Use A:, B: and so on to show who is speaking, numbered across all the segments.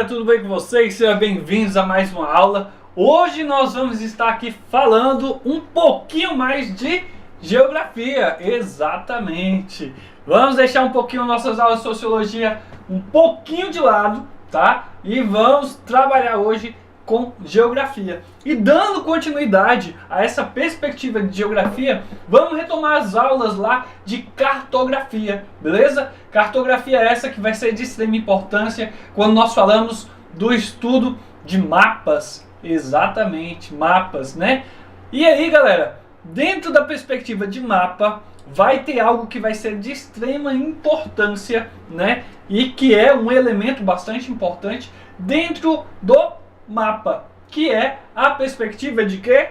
A: galera, tudo bem com vocês? Sejam bem-vindos a mais uma aula. Hoje nós vamos estar aqui falando um pouquinho mais de geografia, exatamente. Vamos deixar um pouquinho nossas aulas de sociologia um pouquinho de lado, tá? E vamos trabalhar hoje com geografia. E dando continuidade a essa perspectiva de geografia, vamos retomar as aulas lá de cartografia, beleza? Cartografia essa que vai ser de extrema importância quando nós falamos do estudo de mapas. Exatamente, mapas, né? E aí, galera, dentro da perspectiva de mapa, vai ter algo que vai ser de extrema importância, né? E que é um elemento bastante importante dentro do mapa, que é a perspectiva de quê?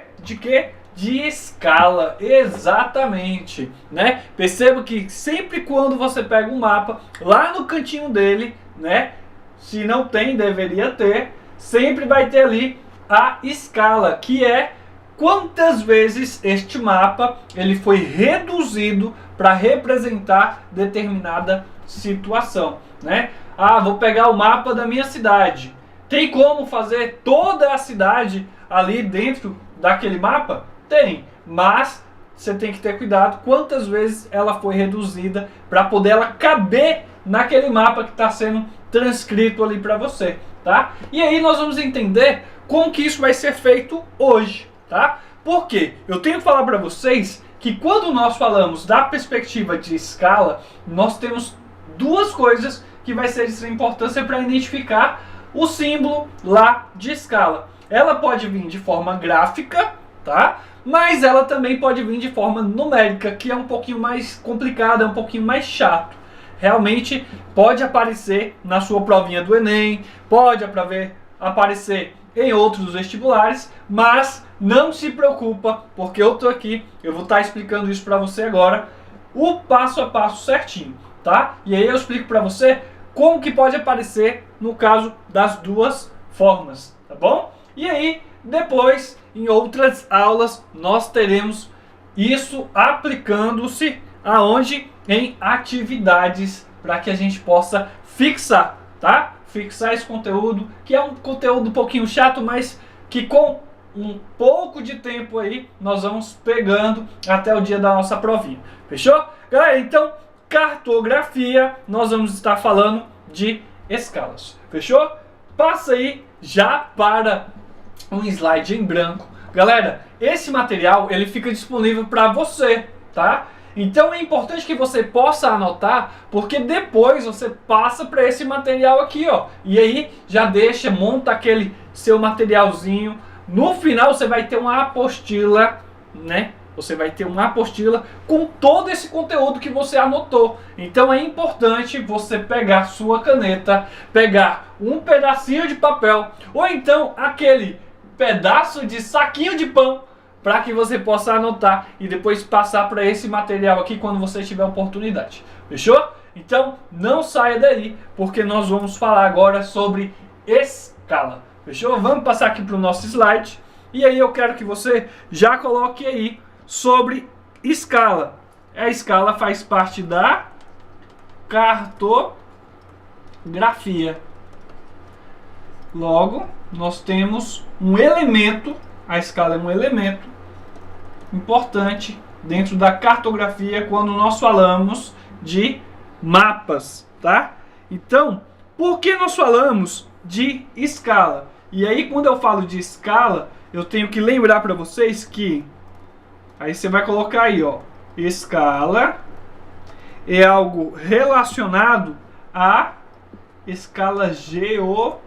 A: De escala, exatamente, né? Perceba que sempre quando você pega um mapa, lá no cantinho dele, né? Se não tem, deveria ter, sempre vai ter ali a escala, que é quantas vezes este mapa ele foi reduzido para representar determinada situação, né? Ah, vou pegar o mapa da minha cidade. Tem como fazer toda a cidade ali dentro daquele mapa? Tem, mas você tem que ter cuidado quantas vezes ela foi reduzida para poder ela caber naquele mapa que está sendo transcrito ali para você, tá? E aí nós vamos entender como que isso vai ser feito hoje, tá? Porque eu tenho que falar para vocês que quando nós falamos da perspectiva de escala, nós temos duas coisas que vai ser de extrema importância para identificar o símbolo lá de escala. Ela pode vir de forma gráfica, tá? Mas ela também pode vir de forma numérica, que é um pouquinho mais complicado, é um pouquinho mais chato. Realmente pode aparecer na sua provinha do Enem, pode aparecer em outros vestibulares, mas não se preocupa, porque eu tô aqui, eu vou estar explicando isso para você agora, o passo a passo certinho, tá? E aí eu explico para você como que pode aparecer no caso das duas formas, tá bom? E aí, depois, em outras aulas, nós teremos isso aplicando-se aonde? Em atividades, para que a gente possa fixar, tá? Fixar esse conteúdo, que é um conteúdo um pouquinho chato, mas que com um pouco de tempo aí, nós vamos pegando até o dia da nossa provinha. Fechou? Galera, então, cartografia, nós vamos estar falando de escalas. Fechou? Passa aí já para um slide em branco. Galera, esse material ele fica disponível para você, tá? Então é importante que você possa anotar, porque depois você passa para esse material aqui, ó. E aí já deixa, monta aquele seu materialzinho. No final você vai ter uma apostila, né? Você vai ter uma apostila com todo esse conteúdo que você anotou. Então é importante você pegar sua caneta, pegar um pedacinho de papel, ou então aquele pedaço de saquinho de pão, para que você possa anotar e depois passar para esse material aqui quando você tiver oportunidade. Fechou? Então não saia daí, porque nós vamos falar agora sobre escala. Fechou? Vamos passar aqui para o nosso slide. E aí eu quero que você já coloque aí sobre escala. A escala faz parte da cartografia. Logo, nós temos um elemento, a escala é um elemento importante dentro da cartografia quando nós falamos de mapas, tá? Então, por que nós falamos de escala? E aí, quando eu falo de escala, eu tenho que lembrar para vocês que aí você vai colocar aí, ó, escala é algo relacionado à escala geográfica.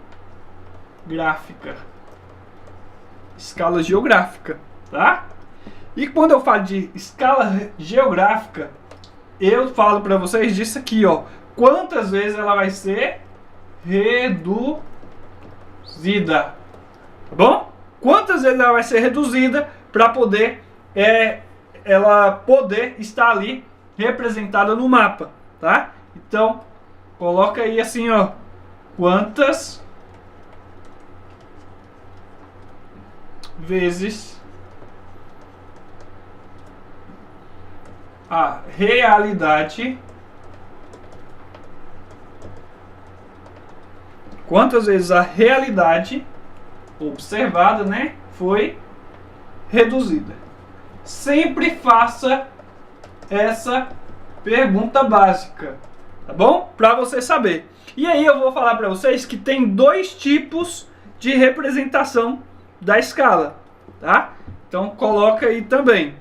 A: Escala geográfica, tá? E quando eu falo de escala geográfica, eu falo para vocês disso aqui, ó, quantas vezes ela vai ser reduzida, tá bom? Quantas vezes ela vai ser reduzida para poder ela poder estar ali representada no mapa, tá? Então, coloca aí assim, ó, quantas vezes a realidade quantas vezes a realidade observada, né, foi reduzida. Sempre faça essa pergunta básica, tá bom? Para você saber. E aí eu vou falar para vocês que tem dois tipos de representação da escala, tá? Então coloca aí também.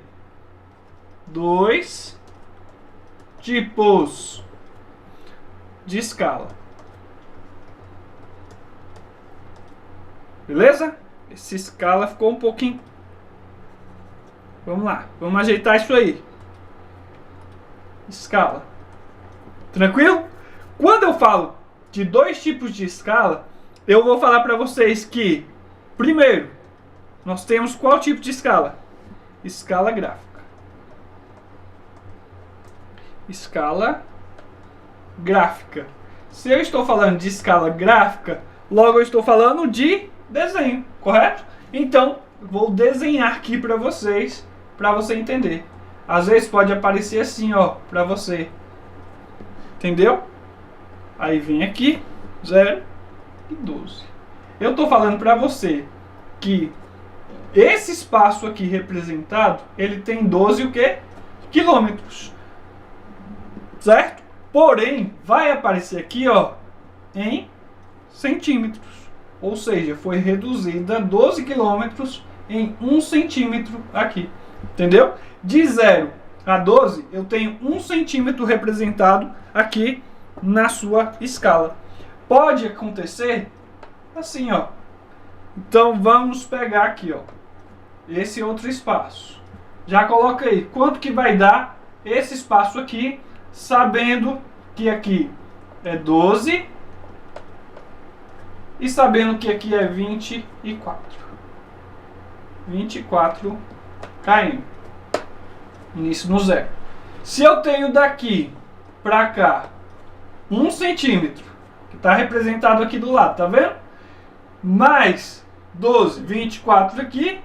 A: Dois tipos de escala. Beleza? Essa escala ficou um pouquinho... Vamos lá, vamos ajeitar isso aí. Escala. Tranquilo? Quando eu falo de dois tipos de escala, eu vou falar para vocês que, primeiro, nós temos qual tipo de escala? Escala gráfica. Escala gráfica. Se eu estou falando de escala gráfica, logo eu estou falando de desenho, correto? Então, vou desenhar aqui para você entender. Às vezes pode aparecer assim, ó, para você. Entendeu? Aí vem aqui, 0 e 12. Eu estou falando para você que esse espaço aqui representado, ele tem 12 o quê? Quilômetros. Certo? Porém, vai aparecer aqui, ó, em centímetros. Ou seja, foi reduzida 12 quilômetros em 1 centímetro aqui. Entendeu? De 0 a 12, eu tenho 1 centímetro representado aqui na sua escala. Pode acontecer assim, ó. Então vamos pegar aqui, ó, esse outro espaço. Já coloca aí quanto que vai dar esse espaço aqui, sabendo que aqui é 12 e sabendo que aqui é 24. 24 km. Início no zero. Se eu tenho daqui para cá 1 centímetro, que está representado aqui do lado, tá vendo? Mais 12, 24 aqui.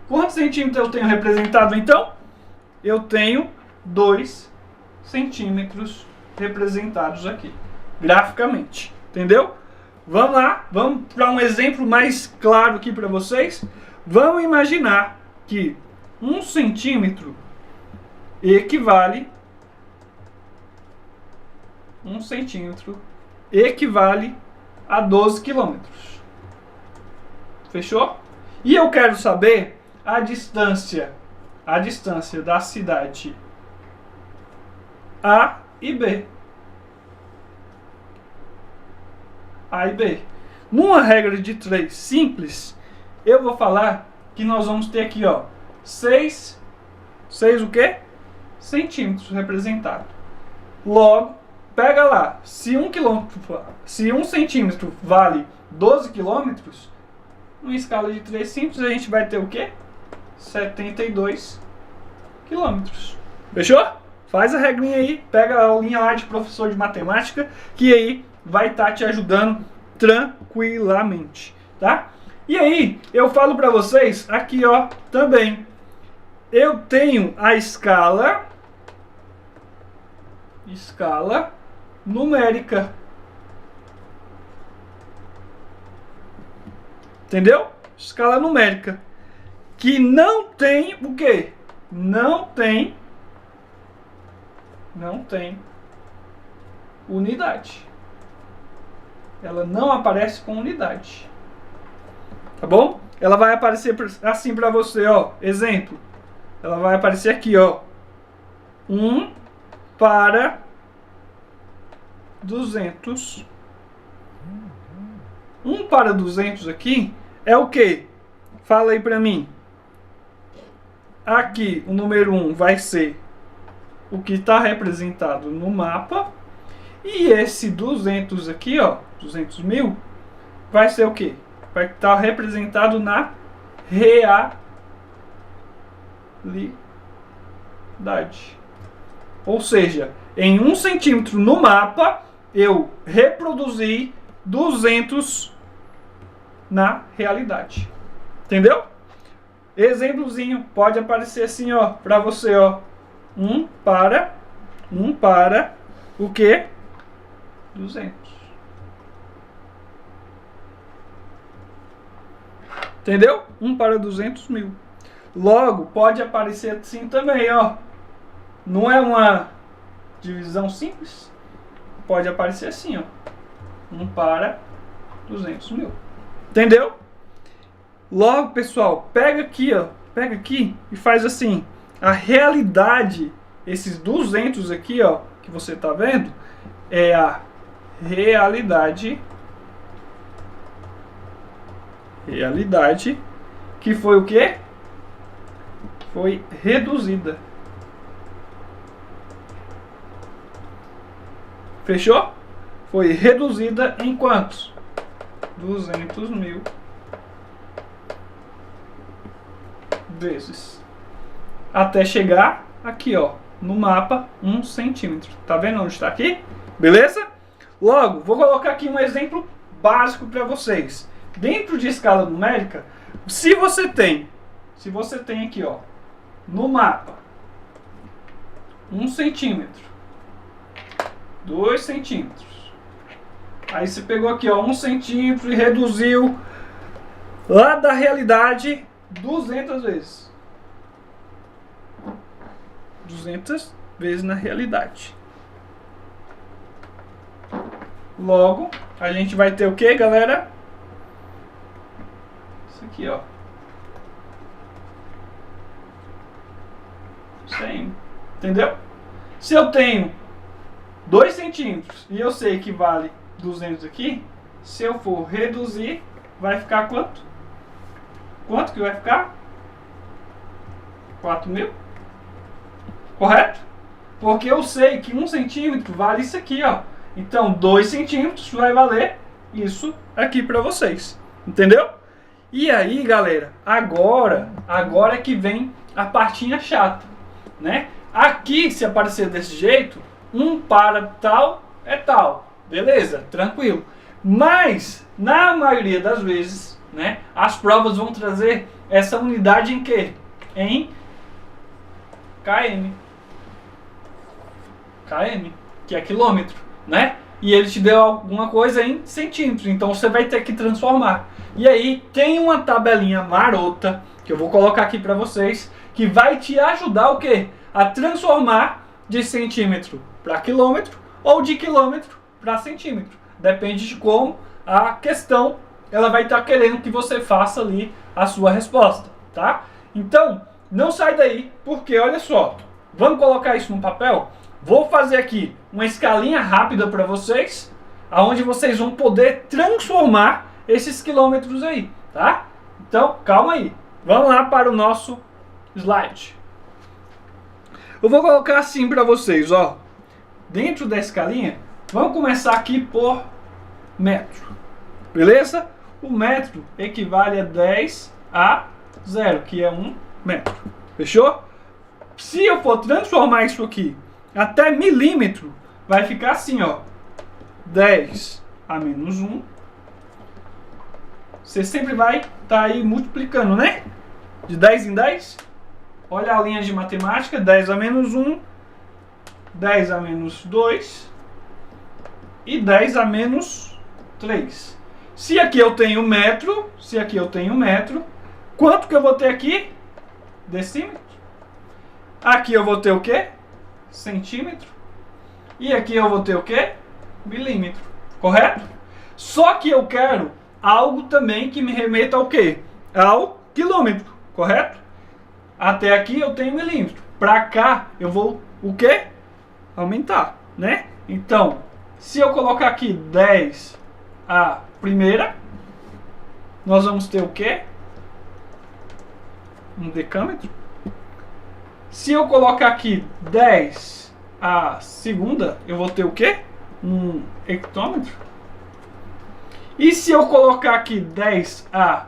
A: Quantos centímetros eu tenho representado então? Eu tenho 2 centímetros representados aqui, graficamente. Entendeu? Vamos lá, vamos para um exemplo mais claro aqui para vocês. Vamos imaginar que 1 centímetro equivale 1 centímetro equivale a 12 quilômetros. Fechou? E eu quero saber a distância da cidade A e B. A e B. Numa regra de 3 simples, eu vou falar que nós vamos ter aqui, ó, 6 o quê? Centímetros representado. Logo, pega lá, se 1 centímetro vale 12 quilômetros, numa escala de 3 simples, a gente vai ter o quê? 72 quilômetros. Fechou? Faz a regrinha aí, pega a aulinha lá de professor de matemática, que aí vai estar te ajudando tranquilamente, tá? E aí, eu falo para vocês aqui, ó, também. Eu tenho a escala numérica. Entendeu? Escala numérica. Que não tem o quê? Não tem unidade. Ela não aparece com unidade. Tá bom? Ela vai aparecer assim para você, ó. Exemplo. Ela vai aparecer aqui, ó. 1 para 200. 1 para 200 aqui é o quê? Fala aí para mim. Aqui o número 1 vai ser o que está representado no mapa. E esse 200 aqui, ó, 200 mil, vai ser o quê? Vai estar representado na realidade. Ou seja, em 1 centímetro no mapa, eu reproduzi 200 na realidade. Entendeu? Exemplozinho, pode aparecer assim, ó, para você, ó. 1 para o quê? 200. Entendeu? 1 para 200 mil. Logo, pode aparecer assim também, ó. Não é uma divisão simples? Pode aparecer assim, ó. 1 para 200 mil. Entendeu? Logo, pessoal, pega aqui, ó. Pega aqui e faz assim. A realidade, esses 200 aqui, ó, que você tá vendo, é a realidade que foi o quê? Foi reduzida. Fechou? Foi reduzida em quantos? 200 mil vezes. Até chegar aqui, ó, no mapa 1 centímetro. Tá vendo onde está aqui? Beleza? Logo, vou colocar aqui um exemplo básico para vocês. Dentro de escala numérica, se você tem aqui, ó, no mapa 1 centímetro, 2 centímetros, aí você pegou aqui, ó, 1 centímetro e reduziu lá da realidade 200 vezes. 200 vezes na realidade. Logo, a gente vai ter o que, galera? Isso aqui, ó. 100. Entendeu? Se eu tenho 2 centímetros e eu sei que vale 200 aqui, se eu for reduzir, vai ficar quanto? Quanto que vai ficar? 4 mil? Correto? Porque eu sei que 1 centímetro vale isso aqui, ó. Então, 2 centímetros vai valer isso aqui para vocês. Entendeu? E aí, galera, agora é que vem a partinha chata, né? Aqui, se aparecer desse jeito, 1 para tal é tal. Beleza? Tranquilo. Mas, na maioria das vezes, né, as provas vão trazer essa unidade em quê? Em km. km, que é quilômetro, né? E ele te deu alguma coisa em centímetros, então você vai ter que transformar. E aí tem uma tabelinha marota que eu vou colocar aqui para vocês, que vai te ajudar o quê? A transformar de centímetro para quilômetro ou de quilômetro para centímetro. Depende de como a questão ela vai estar querendo que você faça ali a sua resposta, tá? Então, não sai daí, porque olha só, vamos colocar isso no papel? Vou fazer aqui uma escalinha rápida para vocês, aonde vocês vão poder transformar esses quilômetros aí, tá? Então, calma aí. Vamos lá para o nosso slide. Eu vou colocar assim para vocês, ó. Dentro da escalinha, vamos começar aqui por metro. Beleza? O metro equivale a 10 a 0, que é 1 metro. Fechou? Se eu for transformar isso aqui até milímetro, vai ficar assim, ó. 10 a menos 1. Você sempre vai estar aí multiplicando, né? De 10 em 10. Olha a linha de matemática. 10 a menos 1. 10 a menos 2. E 10 a menos 3. Se aqui eu tenho metro, quanto que eu vou ter aqui? Decímetro. Aqui eu vou ter o quê? Centímetro. E aqui eu vou ter o quê? Milímetro. Correto? Só que eu quero algo também que me remeta ao quê? Ao quilômetro. Correto? Até aqui eu tenho milímetro. Para cá eu vou o quê? Aumentar, né? Então, se eu colocar aqui 10 a primeira, nós vamos ter o quê? Um decâmetro. Se eu colocar aqui 10 a segunda, eu vou ter o quê? Um hectômetro. E se eu colocar aqui 10 a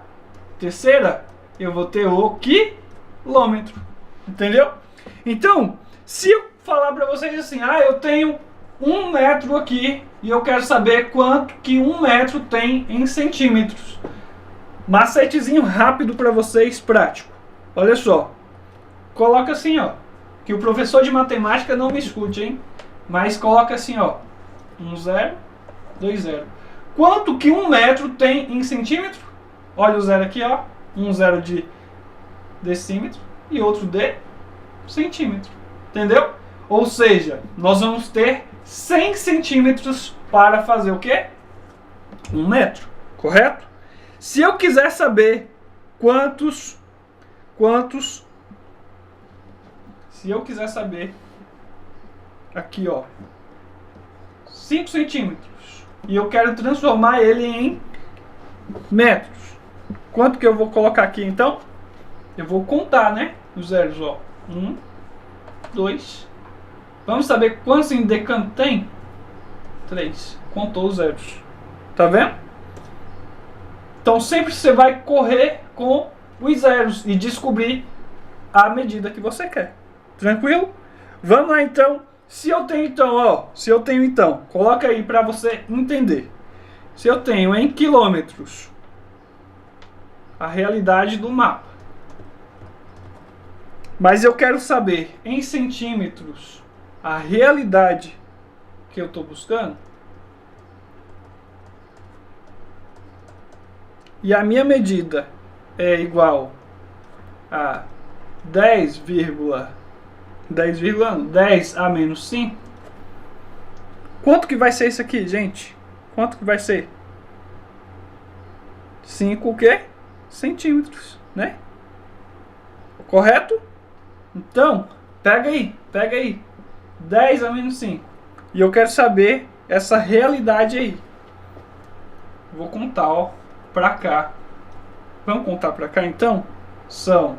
A: terceira, eu vou ter o quilômetro. Entendeu? Então, se eu falar para vocês assim, eu tenho 1 metro aqui e eu quero saber quanto que 1 metro tem em centímetros. Macetezinho rápido para vocês, prático. Olha só. Coloca assim, ó. Que o professor de matemática não me escute, hein? Mas coloca assim, ó. 1, 0, 2, 0. Quanto que 1 metro tem em centímetro? Olha o 0 aqui, ó. Um zero de decímetro e outro de centímetro. Entendeu? Ou seja, nós vamos ter 100 centímetros para fazer o quê? 1 metro. Correto? Se eu quiser saber se eu quiser saber aqui, ó, 5 centímetros e eu quero transformar ele em metros, quanto que eu vou colocar aqui então? Eu vou contar, né? Os zeros, ó. 1, 2. Vamos saber quantos em decâmetro tem? 3. Contou os zeros. Tá vendo? Então sempre você vai correr com os zeros e descobrir a medida que você quer. Tranquilo? Vamos lá então. Se eu tenho então, coloca aí para você entender. Se eu tenho em quilômetros a realidade do mapa, mas eu quero saber em centímetros a realidade que eu estou buscando, e a minha medida é igual a 10 a menos 5. Quanto que vai ser isso aqui, gente? Quanto que vai ser? 5 o quê? Centímetros, né? Correto? Então, pega aí. 10 a menos 5. E eu quero saber essa realidade aí. Vou contar, ó, pra cá. Vamos contar pra cá então? São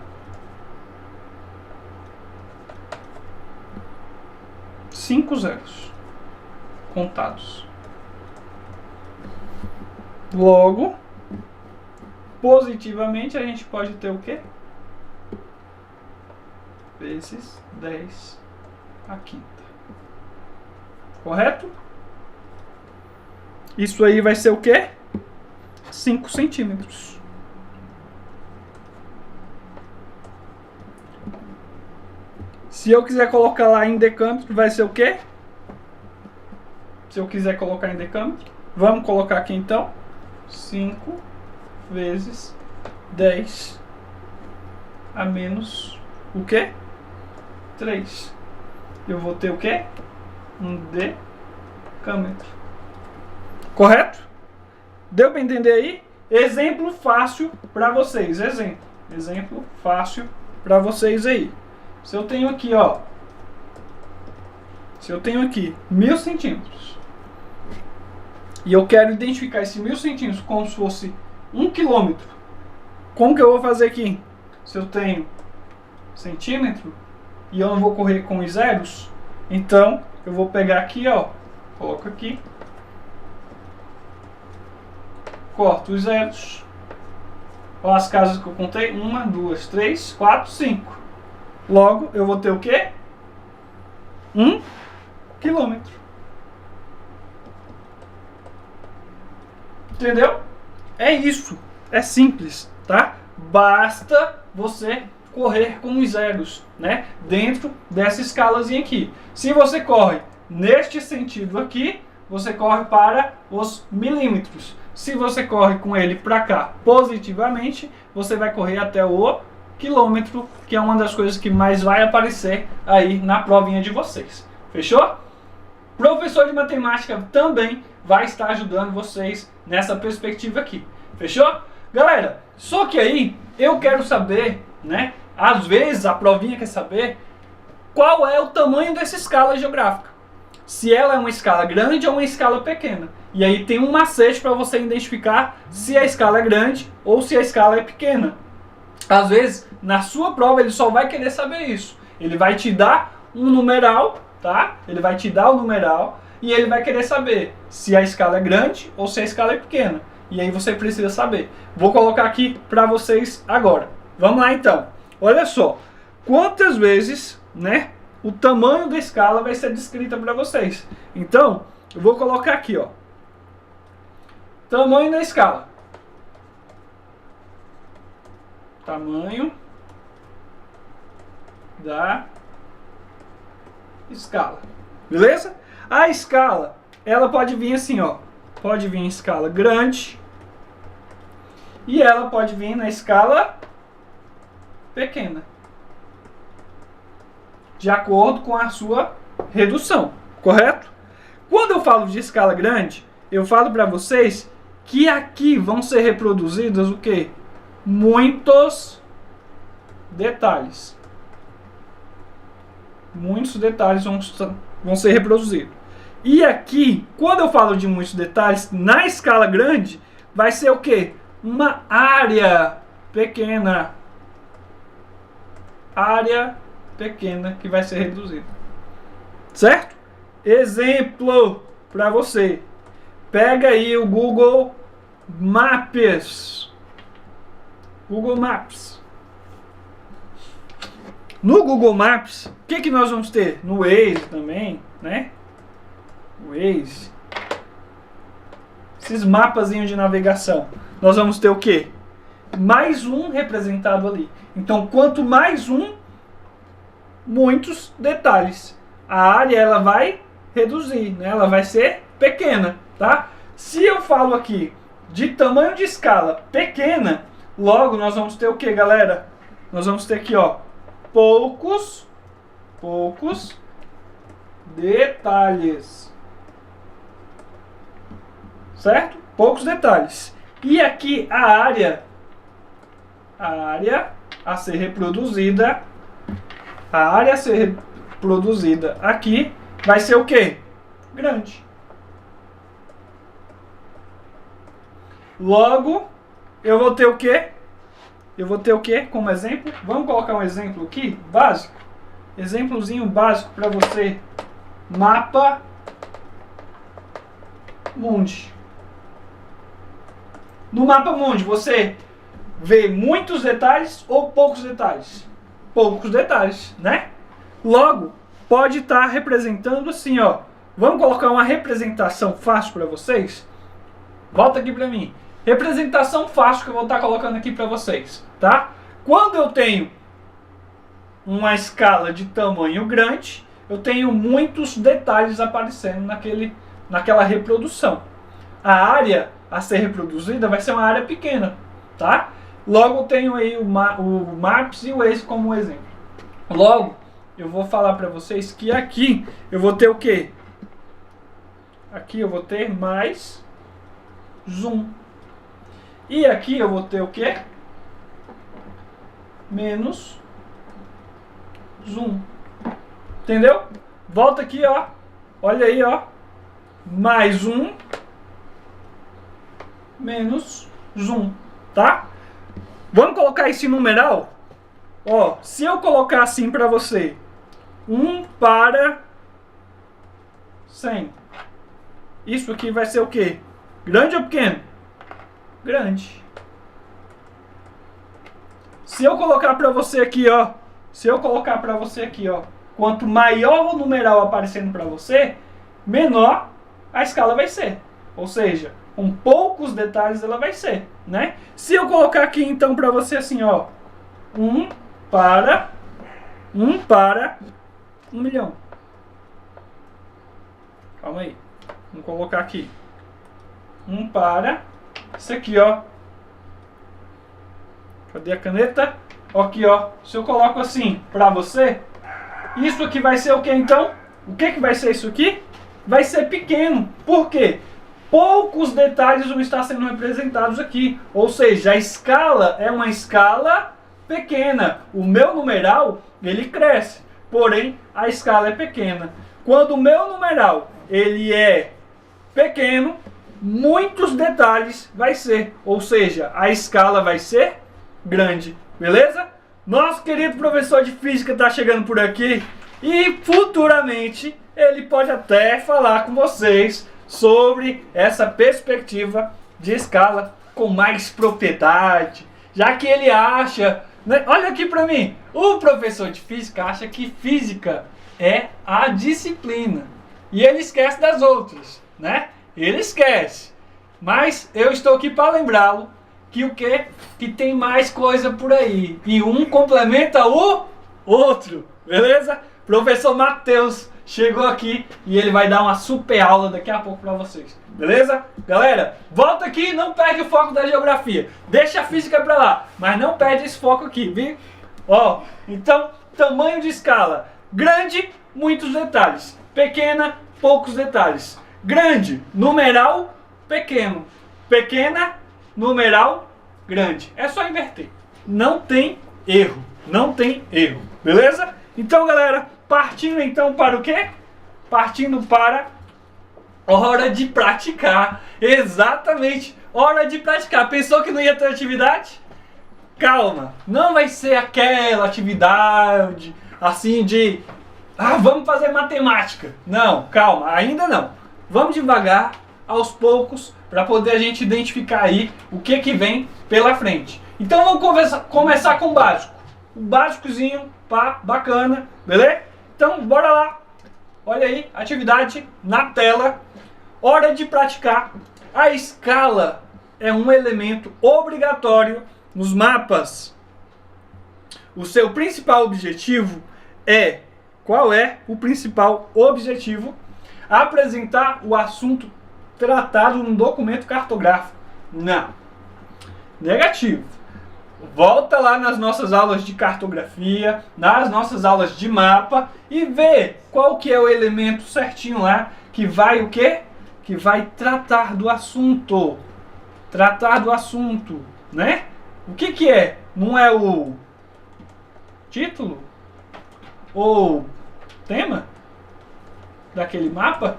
A: 5 zeros contados. Logo, positivamente a gente pode ter o quê? Vezes 10 a quinta. Correto? Isso aí vai ser o quê? 5 centímetros. Se eu quiser colocar lá em decâmetro, vai ser o quê? Se eu quiser colocar em decâmetro, vamos colocar aqui então. 5 vezes 10 a menos o quê? 3. Eu vou ter o quê? Um decâmetro. Correto? Deu para entender aí? Exemplo fácil para vocês. Exemplo fácil para vocês aí. Se eu tenho aqui, ó. Se eu tenho aqui 1000 centímetros. E eu quero identificar esse 1000 centímetros como se fosse 1 quilômetro. Como que eu vou fazer aqui? Se eu tenho centímetro e eu não vou correr com os zeros, então eu vou pegar aqui, ó. Coloco aqui. Corto os zeros. Olha as casas que eu contei. 1, 2, 3, 4, 5. Logo, eu vou ter o quê? 1 quilômetro. Entendeu? É isso. É simples, tá? Basta você correr com os zeros, né? Dentro dessa escalazinha aqui. Se você corre neste sentido aqui, você corre para os milímetros. Se você corre com ele para cá positivamente, você vai correr até o quilômetro, que é uma das coisas que mais vai aparecer aí na provinha de vocês. Fechou? Professor de matemática também vai estar ajudando vocês nessa perspectiva aqui. Fechou? Galera, só que aí eu quero saber, né? Às vezes a provinha quer saber qual é o tamanho dessa escala geográfica. Se ela é uma escala grande ou uma escala pequena. E aí tem um macete para você identificar se a escala é grande ou se a escala é pequena. Às vezes, na sua prova, ele só vai querer saber isso. Ele vai te dar um numeral, tá? Ele vai te dar o numeral e ele vai querer saber se a escala é grande ou se a escala é pequena. E aí você precisa saber. Vou colocar aqui para vocês agora. Vamos lá então. Olha só. Quantas vezes, né, o tamanho da escala vai ser descrita para vocês. Então, eu vou colocar aqui, ó. Tamanho da escala. Tamanho da escala. Beleza? A escala, ela pode vir assim, ó. Pode vir em escala grande, e ela pode vir na escala pequena, de acordo com a sua redução, correto? Quando eu falo de escala grande, eu falo para vocês que aqui vão ser reproduzidos o quê? Muitos detalhes. Muitos detalhes vão ser reproduzidos. E aqui, quando eu falo de muitos detalhes, na escala grande, vai ser o quê? Uma área pequena. Área pequena que vai ser reduzida. Certo? Exemplo para você. Pega aí o Google Maps. Google Maps. No Google Maps, o que nós vamos ter? No Waze também, né? Waze. Esses mapazinhos de navegação. Nós vamos ter o quê? Mais um representado ali. Então, quanto mais um, muitos detalhes. A área ela vai reduzir, né? Ela vai ser pequena, tá? Se eu falo aqui de tamanho de escala pequena, logo nós vamos ter o que, galera? Nós vamos ter aqui, ó, poucos detalhes. Certo? Poucos detalhes. E aqui a área a ser reproduzida, aqui vai ser o quê? Grande. Logo, eu vou ter o quê? Eu vou ter o quê como exemplo? Vamos colocar um exemplo aqui, básico. Exemplozinho básico para você. Mapa mundi. No mapa mundi, você vê muitos detalhes ou poucos detalhes? Poucos detalhes, né? Logo, pode estar representando assim, ó. Vamos colocar uma representação fácil para vocês? Volta aqui para mim. Representação fácil que eu vou estar colocando aqui para vocês, tá? Quando eu tenho uma escala de tamanho grande, eu tenho muitos detalhes aparecendo naquela reprodução. A área a ser reproduzida vai ser uma área pequena, tá? Logo eu tenho aí o Maps e o Waze como exemplo. Logo, eu vou falar para vocês que aqui eu vou ter o quê? Aqui eu vou ter mais zoom. E aqui eu vou ter o quê? Menos zoom. Entendeu? Volta aqui, ó. Olha aí, ó. Mais um, menos zoom, tá? Vamos colocar esse numeral? Ó, se eu colocar assim para você, 1 para 100. Isso aqui vai ser o quê? Grande ou pequeno? Grande. Se eu colocar para você aqui, ó, quanto maior o numeral aparecendo para você, menor a escala vai ser. Ou seja, com poucos detalhes ela vai ser, né? Se eu colocar aqui então para você assim, ó, 1 para 1 milhão. Calma aí. Vamos colocar aqui. 1 para isso aqui, ó. Cadê a caneta? Aqui, ó. Se eu coloco assim para você, isso aqui vai ser o que então? O que vai ser isso aqui? Vai ser pequeno. Por quê? Poucos detalhes vão estar sendo representados aqui. Ou seja, a escala é uma escala pequena. O meu numeral, ele cresce. Porém, a escala é pequena. Quando o meu numeral, ele é pequeno, muitos detalhes vai ser. Ou seja, a escala vai ser grande. Beleza? Nosso querido professor de física está chegando por aqui. E futuramente ele pode até falar com vocês sobre essa perspectiva de escala com mais propriedade, já que ele acha, né? Olha aqui para mim, o professor de física acha que física é a disciplina e ele esquece das outras, né? Ele esquece, mas eu estou aqui para lembrá-lo que o quê? Que tem mais coisa por aí e um complementa o outro, beleza? Professor Matheus chegou aqui e ele vai dar uma super aula daqui a pouco para vocês. Beleza? Galera, volta aqui e não perde o foco da geografia. Deixa a física para lá, mas não perde esse foco aqui, viu? Ó, então, tamanho de escala. Grande, muitos detalhes. Pequena, poucos detalhes. Grande, numeral, pequeno. Pequena, numeral, grande. É só inverter. Não tem erro. Não tem erro. Beleza? Então, galera, partindo então para o quê? Partindo para hora de praticar. Exatamente. Hora de praticar. Pensou que não ia ter atividade? Calma. Não vai ser aquela atividade assim de... vamos fazer matemática. Não, calma. Ainda não. Vamos devagar, aos poucos, para poder a gente identificar aí o que vem pela frente. Então vamos começar com o básico. O básicozinho, pá, bacana, beleza? Então bora lá. Olha aí, atividade na tela. Hora de praticar. A escala é um elemento obrigatório nos mapas. O seu principal objetivo é... Qual é o principal objetivo? Apresentar o assunto tratado num documento cartográfico. Não. Negativo. Volta lá nas nossas aulas de cartografia, nas nossas aulas de mapa e vê qual que é o elemento certinho lá que vai o quê? Que vai tratar do assunto. Tratar do assunto, né? O que é? Não é o título? Ou tema daquele mapa?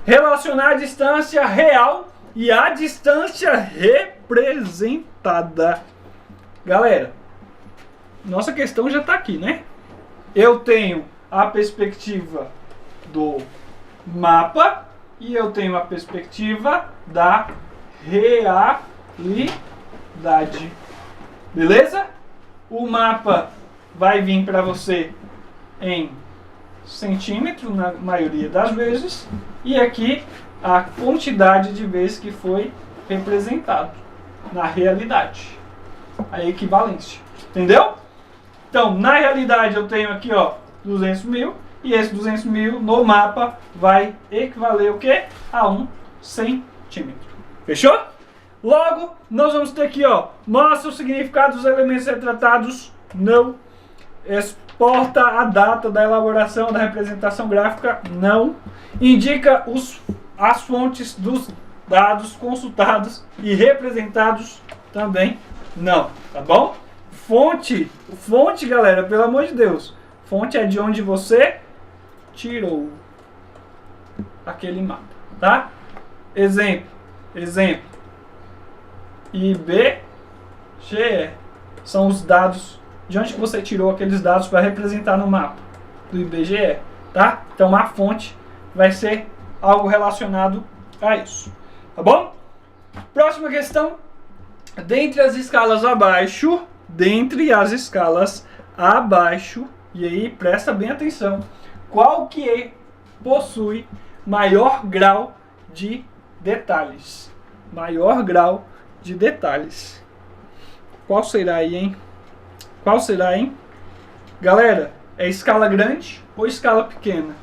A: Relacionar a distância real e a distância representada. Galera, nossa questão já está aqui, né? Eu tenho a perspectiva do mapa e eu tenho a perspectiva da realidade. Beleza? O mapa vai vir para você em centímetro na maioria das vezes e aqui a quantidade de vezes que foi representado na realidade, a equivalência, entendeu? Então, na realidade eu tenho aqui, ó, 200 mil e esse 200 mil no mapa vai equivaler o quê? A 1 centímetro. Fechou? Logo, nós vamos ter aqui, ó, mostra o significado dos elementos retratados, não. Exporta a data da elaboração da representação gráfica, não. Indica as fontes dos dados consultados e representados, também não, tá bom? Fonte, galera, pelo amor de Deus, fonte é de onde você tirou aquele mapa, tá? Exemplo, IBGE são os dados, de onde que você tirou aqueles dados para representar no mapa do IBGE, tá? Então a fonte vai ser algo relacionado a isso, tá bom? Próxima questão. Dentre as escalas abaixo, e aí presta bem atenção, qual que possui maior grau de detalhes? Maior grau de detalhes. Qual será aí, hein? Qual será, hein? Galera, é escala grande ou escala pequena?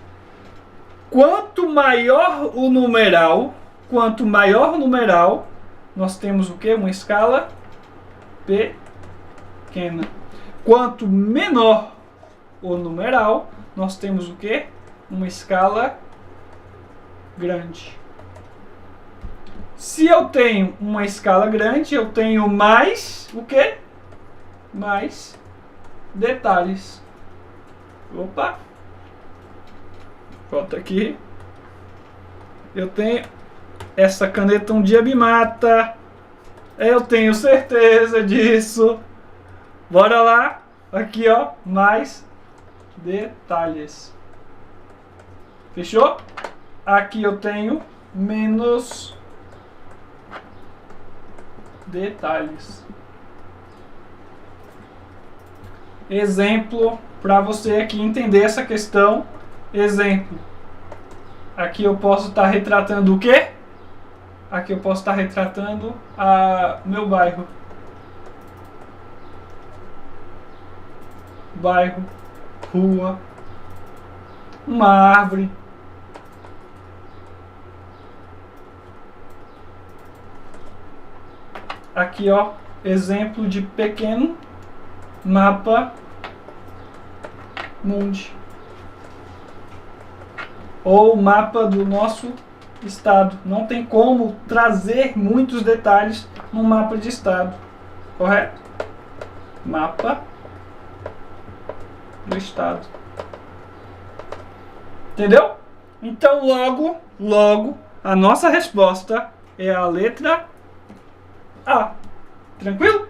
A: Quanto maior o numeral, nós temos o que? Uma escala pequena. Quanto menor o numeral, nós temos o que? Uma escala grande. Se eu tenho uma escala grande, eu tenho mais o que? Mais detalhes. Opa! Volta aqui. Eu tenho essa caneta um dia me mata. Eu tenho certeza disso. Bora lá. Aqui, ó, mais detalhes. Fechou? Aqui eu tenho menos detalhes. Exemplo para você aqui entender essa questão. Exemplo. Aqui eu posso estar retratando o quê? Aqui eu posso estar retratando meu bairro. Bairro, rua, uma árvore. Aqui, ó, exemplo de pequeno mapa mundi. Ou mapa do nosso estado. Não tem como trazer muitos detalhes no mapa de estado, correto? Mapa do estado. Entendeu? Então, logo, a nossa resposta é a letra A. Tranquilo?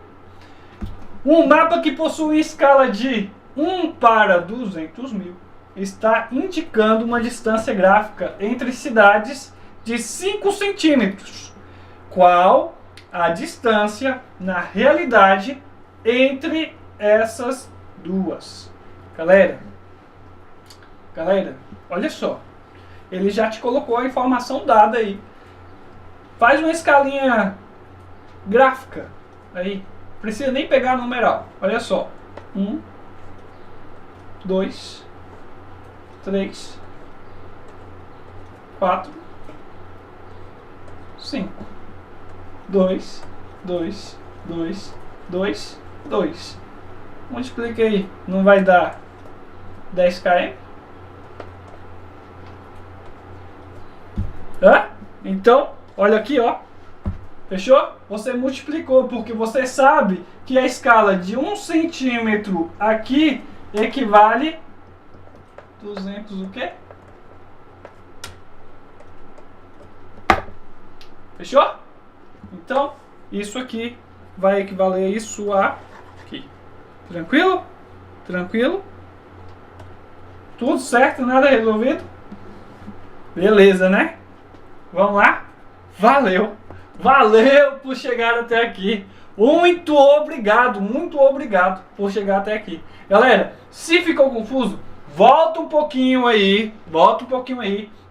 A: Um mapa que possui escala de 1 para 200 mil está indicando uma distância gráfica entre cidades de 5 centímetros. Qual a distância, na realidade, entre essas duas? Galera, olha só. Ele já te colocou a informação dada aí. Faz uma escalinha gráfica aí. Precisa nem pegar numeral. Olha só. 1, 2, 3, 4, 5. 2, 2, 2, 2, 2. Multiplica aí. Não vai dar 10 km? Hã? Então, olha aqui, ó. Fechou? Você multiplicou, porque você sabe que a escala de 1 centímetro aqui equivale 200 o quê? Fechou? Então, isso aqui vai equivaler isso aqui. Tranquilo? Tranquilo? Tudo certo? Nada resolvido? Beleza, né? Vamos lá? Valeu! Valeu por chegar até aqui. Muito obrigado por chegar até aqui. Galera, se ficou confuso, volta um pouquinho aí.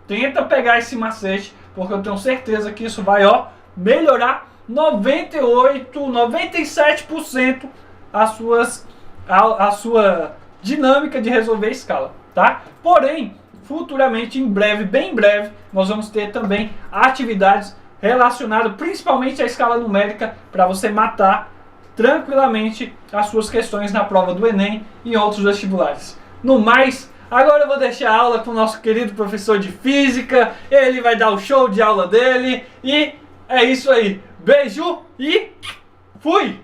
A: Tenta pegar esse macete, porque eu tenho certeza que isso vai, ó, melhorar 98, 97% a sua dinâmica de resolver escala, tá? Porém, futuramente, em breve, bem em breve, nós vamos ter também atividades relacionadas principalmente à escala numérica para você matar tranquilamente as suas questões na prova do Enem e em outros vestibulares. No mais, agora eu vou deixar a aula com o nosso querido professor de física. Ele vai dar o show de aula dele e é isso aí. Beijo e fui!